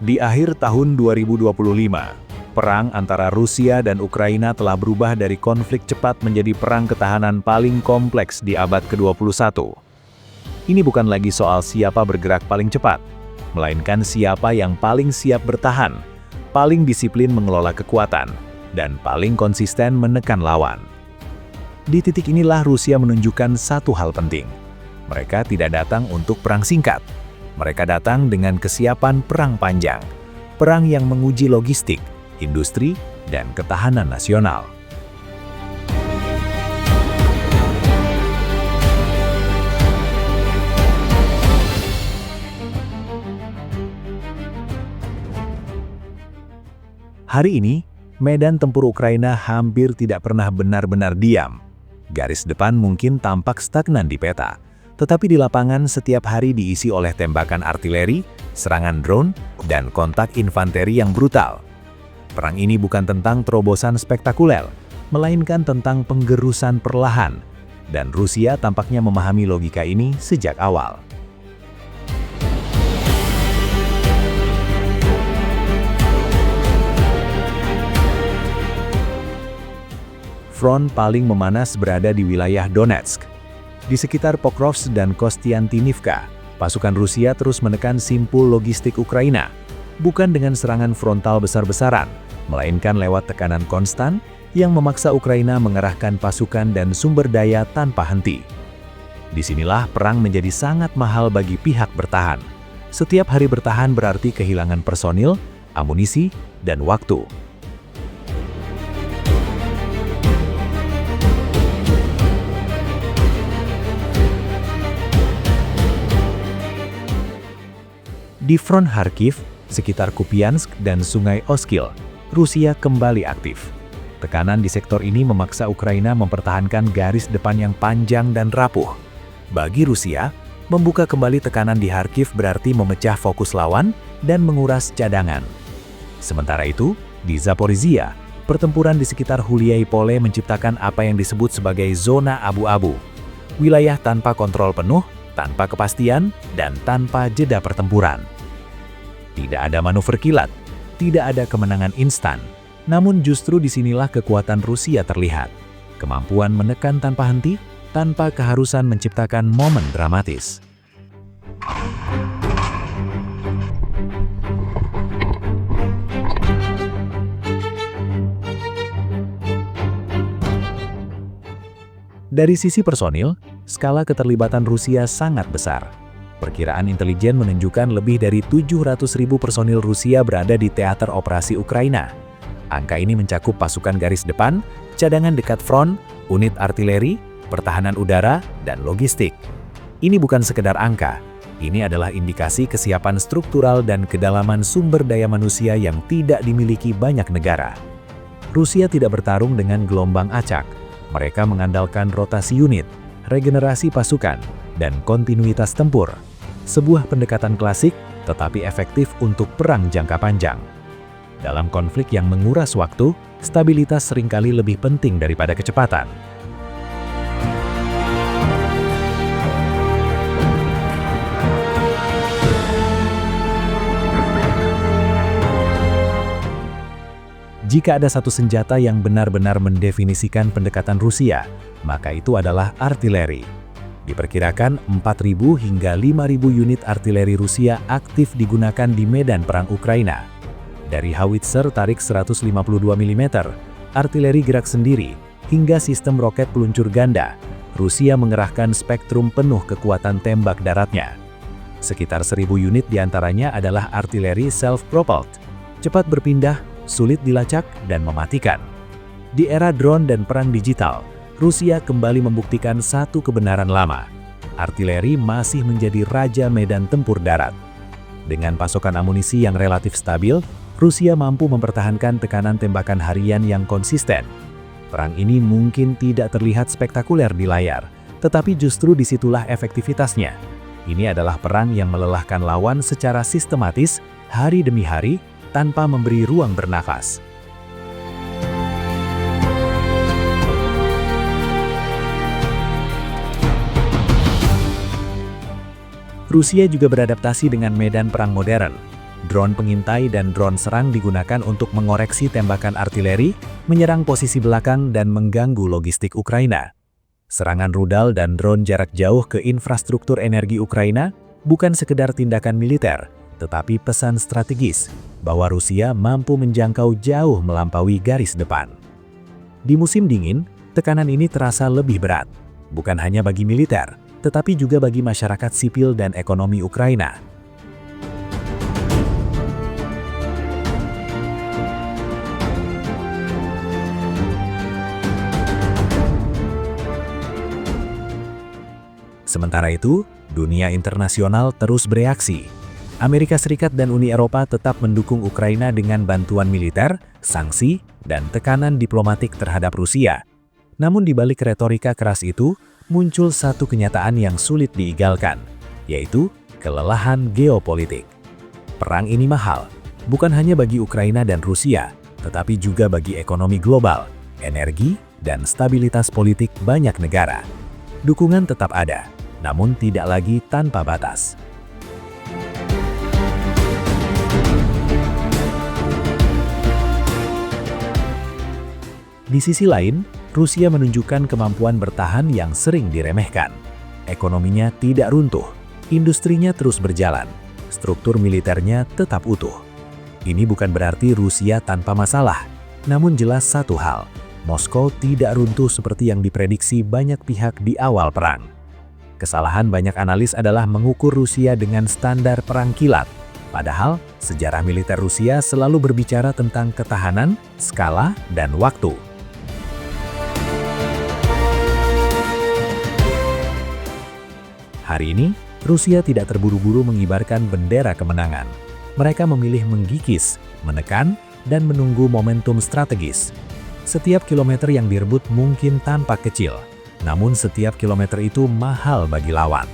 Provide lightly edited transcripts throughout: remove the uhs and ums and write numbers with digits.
Di akhir tahun 2025, perang antara Rusia dan Ukraina telah berubah dari konflik cepat menjadi perang ketahanan paling kompleks di abad ke-21. Ini bukan lagi soal siapa bergerak paling cepat, melainkan siapa yang paling siap bertahan, paling disiplin mengelola kekuatan, dan paling konsisten menekan lawan. Di titik inilah Rusia menunjukkan satu hal penting. Mereka tidak datang untuk perang singkat. Mereka datang dengan kesiapan perang panjang, perang yang menguji logistik, industri, dan ketahanan nasional. Hari ini, medan tempur Ukraina hampir tidak pernah benar-benar diam. Garis depan mungkin tampak stagnan di peta, tetapi di lapangan setiap hari diisi oleh tembakan artileri, serangan drone, dan kontak infanteri yang brutal. Perang ini bukan tentang terobosan spektakuler, melainkan tentang penggerusan perlahan, dan Rusia tampaknya memahami logika ini sejak awal. Front paling memanas berada di wilayah Donetsk. Di sekitar Pokrovsk dan Kostiantynivka, pasukan Rusia terus menekan simpul logistik Ukraina, bukan dengan serangan frontal besar-besaran, melainkan lewat tekanan konstan yang memaksa Ukraina mengerahkan pasukan dan sumber daya tanpa henti. Disinilah perang menjadi sangat mahal bagi pihak bertahan. Setiap hari bertahan berarti kehilangan personil, amunisi, dan waktu. Di front Kharkiv, sekitar Kupiansk dan Sungai Oskil, Rusia kembali aktif. Tekanan di sektor ini memaksa Ukraina mempertahankan garis depan yang panjang dan rapuh. Bagi Rusia, membuka kembali tekanan di Kharkiv berarti memecah fokus lawan dan menguras cadangan. Sementara itu, di Zaporizhia, pertempuran di sekitar Huliai Pole menciptakan apa yang disebut sebagai zona abu-abu. Wilayah tanpa kontrol penuh, tanpa kepastian, dan tanpa jeda pertempuran. Tidak ada manuver kilat, tidak ada kemenangan instan, namun justru disinilah kekuatan Rusia terlihat. Kemampuan menekan tanpa henti, tanpa keharusan menciptakan momen dramatis. Dari sisi personil, skala keterlibatan Rusia sangat besar. Perkiraan intelijen menunjukkan lebih dari 700.000 personil Rusia berada di teater operasi Ukraina. Angka ini mencakup pasukan garis depan, cadangan dekat front, unit artileri, pertahanan udara, dan logistik. Ini bukan sekedar angka, ini adalah indikasi kesiapan struktural dan kedalaman sumber daya manusia yang tidak dimiliki banyak negara. Rusia tidak bertarung dengan gelombang acak. Mereka mengandalkan rotasi unit, regenerasi pasukan, dan kontinuitas tempur. Sebuah pendekatan klasik, tetapi efektif untuk perang jangka panjang. Dalam konflik yang menguras waktu, stabilitas seringkali lebih penting daripada kecepatan. Jika ada satu senjata yang benar-benar mendefinisikan pendekatan Rusia, maka itu adalah artileri. Diperkirakan 4.000 hingga 5.000 unit artileri Rusia aktif digunakan di medan perang Ukraina. Dari howitzer tarik 152 mm, artileri gerak sendiri, hingga sistem roket peluncur ganda, Rusia mengerahkan spektrum penuh kekuatan tembak daratnya. Sekitar 1.000 unit diantaranya adalah artileri self-propelled, cepat berpindah, sulit dilacak, dan mematikan. Di era drone dan perang digital, Rusia kembali membuktikan satu kebenaran lama. Artileri masih menjadi raja medan tempur darat. Dengan pasokan amunisi yang relatif stabil, Rusia mampu mempertahankan tekanan tembakan harian yang konsisten. Perang ini mungkin tidak terlihat spektakuler di layar, tetapi justru disitulah efektivitasnya. Ini adalah perang yang melelahkan lawan secara sistematis, hari demi hari, tanpa memberi ruang bernafas. Rusia juga beradaptasi dengan medan perang modern. Drone pengintai dan drone serang digunakan untuk mengoreksi tembakan artileri, menyerang posisi belakang dan mengganggu logistik Ukraina. Serangan rudal dan drone jarak jauh ke infrastruktur energi Ukraina bukan sekedar tindakan militer, tetapi pesan strategis bahwa Rusia mampu menjangkau jauh melampaui garis depan. Di musim dingin, tekanan ini terasa lebih berat, bukan hanya bagi militer, tetapi juga bagi masyarakat sipil dan ekonomi Ukraina. Sementara itu, dunia internasional terus bereaksi. Amerika Serikat dan Uni Eropa tetap mendukung Ukraina dengan bantuan militer, sanksi, dan tekanan diplomatik terhadap Rusia. Namun di balik retorika keras itu, muncul satu kenyataan yang sulit diigalkan, yaitu kelelahan geopolitik. Perang ini mahal, bukan hanya bagi Ukraina dan Rusia, tetapi juga bagi ekonomi global, energi, dan stabilitas politik banyak negara. Dukungan tetap ada, namun tidak lagi tanpa batas. Di sisi lain, Rusia menunjukkan kemampuan bertahan yang sering diremehkan. Ekonominya tidak runtuh, industrinya terus berjalan, struktur militernya tetap utuh. Ini bukan berarti Rusia tanpa masalah, namun jelas satu hal, Moskow tidak runtuh seperti yang diprediksi banyak pihak di awal perang. Kesalahan banyak analis adalah mengukur Rusia dengan standar perang kilat, padahal sejarah militer Rusia selalu berbicara tentang ketahanan, skala, dan waktu. Hari ini, Rusia tidak terburu-buru mengibarkan bendera kemenangan. Mereka memilih menggigis, menekan, dan menunggu momentum strategis. Setiap kilometer yang direbut mungkin tampak kecil, namun setiap kilometer itu mahal bagi lawan.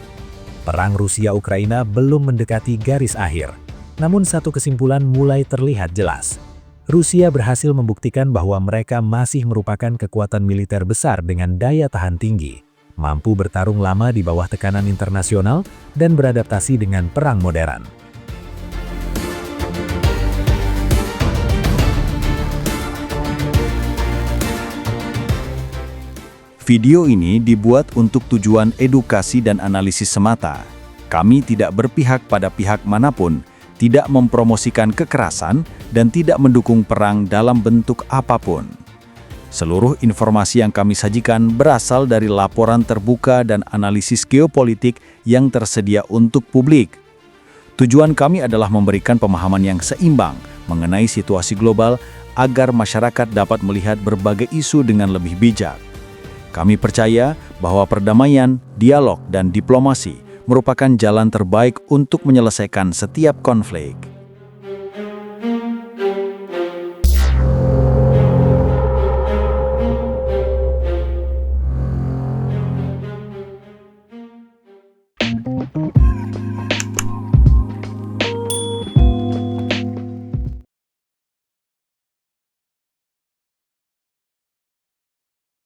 Perang Rusia-Ukraina belum mendekati garis akhir, namun satu kesimpulan mulai terlihat jelas. Rusia berhasil membuktikan bahwa mereka masih merupakan kekuatan militer besar dengan daya tahan tinggi, mampu bertarung lama di bawah tekanan internasional, dan beradaptasi dengan perang modern. Video ini dibuat untuk tujuan edukasi dan analisis semata. Kami tidak berpihak pada pihak manapun, tidak mempromosikan kekerasan, dan tidak mendukung perang dalam bentuk apapun. Seluruh informasi yang kami sajikan berasal dari laporan terbuka dan analisis geopolitik yang tersedia untuk publik. Tujuan kami adalah memberikan pemahaman yang seimbang mengenai situasi global agar masyarakat dapat melihat berbagai isu dengan lebih bijak. Kami percaya bahwa perdamaian, dialog, dan diplomasi merupakan jalan terbaik untuk menyelesaikan setiap konflik.